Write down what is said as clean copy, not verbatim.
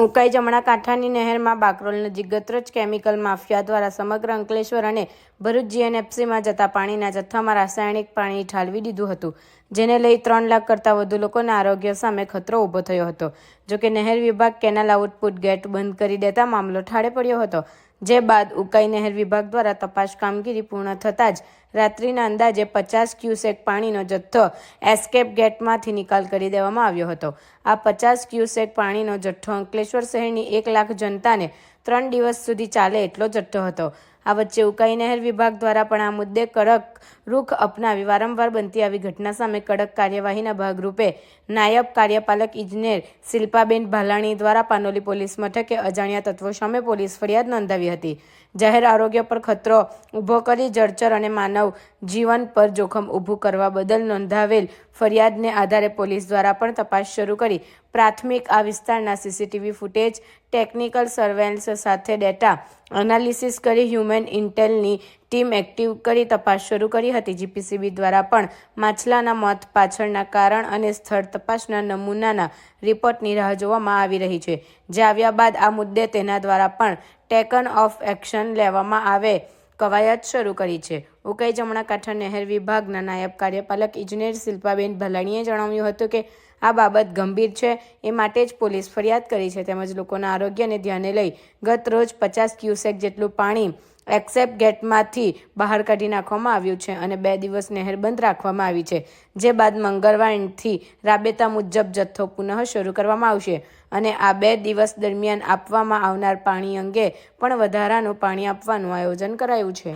ઉકાઈ જમણા કાંઠાની નહેરમાં બાકરોલ નજીક ગતરોજ કેમિકલ માફિયા દ્વારા સમગ્ર અંકલેશ્વર અને ભરૂચ જીએનએફસીમાં જતા પાણીના જથ્થામાં રાસાયણિક પાણી ઠાલવી દીધું હતું, જેને લઈ 3 લાખ કરતાં વધુ લોકોના આરોગ્ય સામે ખતરો ઊભો થયો હતો। જોકે નહેર વિભાગ કેનાલ આઉટપુટ ગેટ બંધ કરી દેતા મામલો ઠાળે પડ્યો હતો, જે બાદ ઉકાઈ નહેર વિભાગ દ્વારા તપાસ કામગીરી પૂર્ણ થતાં જ રાત્રિના અંદાજે 50 ક્યુસેક પાણીનો જથ્થો એસ્કેપ ગેટમાંથી નિકાલ કરી દેવામાં આવ્યો હતો। આ 50 ક્યુસેક પાણીનો જથ્થો અંકલેશ્વર શહેરની 1 લાખ જનતાને 3 દિવસ સુધી ચાલે એટલો જથ્થો હતો। આ વચ્ચે ઉકાઈ નહેર વિભાગ દ્વારા પણ આ મુદ્દે કડક રૂખ અપનાવી વારંવાર બનતી આવી ઘટના સામે કડક કાર્યવાહીના ભાગરૂપે નાયબ કાર્યપાલક ઇજનેર શિલ્પાબેન ભાલાણી દ્વારા પાનોલી પોલીસ મથકે અજાણ્યા તત્વો સામે પોલીસ ફરિયાદ નોંધાવી હતી। જાહેર આરોગ્ય પર ખતરો ઊભો કરી જળચર અને માનવ જીવન પર જોખમ ઊભું કરવા બદલ નોંધાવેલ ફરિયાદને આધારે પોલીસ દ્વારા પણ તપાસ શરૂ કરી પ્રાથમિક આ વિસ્તારના સીસીટીવી ફૂટેજ, ટેકનિકલ સર્વેલન્સ સાથે ડેટા એનાલિસિસ કરી હ્યુમન ઇન્ટેલની ટીમ એક્ટિવ કરી તપાસ શરૂ કરી હતી। જીપીસીબી દ્વારા પણ માછલાના મોત પાછળના કારણ અને સ્થળ તપાસના નમૂનાના રિપોર્ટની રાહ જોવામાં આવી રહી છે, જે આવ્યા બાદ આ મુદ્દે તેના દ્વારા પણ ટેકન ઓફ એક્શન લેવામાં આવે કવાયત શરૂ કરી છે। ઉકાઈ જમણા કાંઠા નહેર વિભાગના નાયબ કાર્યપાલક ઇજનેર શિલ્પાબેન ભલાણીએ જણાવ્યું હતું કે આ બાબત ગંભીર છે, એ માટે જ પોલીસ ફરિયાદ કરી છે, તેમજ લોકોના આરોગ્યને ધ્યાને લઈ ગત રોજ 50 ક્યુસેક જેટલું પાણી એક્સેપ ગેટમાંથી બહાર કાઢી નાખવામાં આવ્યું છે અને 2 દિવસ નહેર બંધ રાખવામાં આવી છે, જે બાદ મંગળવારથી રાબેતા મુજબ જથ્થો પુનઃ શરૂ કરવામાં આવશે અને આ 2 દિવસ દરમિયાન આપવામાં આવનાર પાણી અંગે પણ વધારાનું પાણી આપવાનું આયોજન કરાયું છે।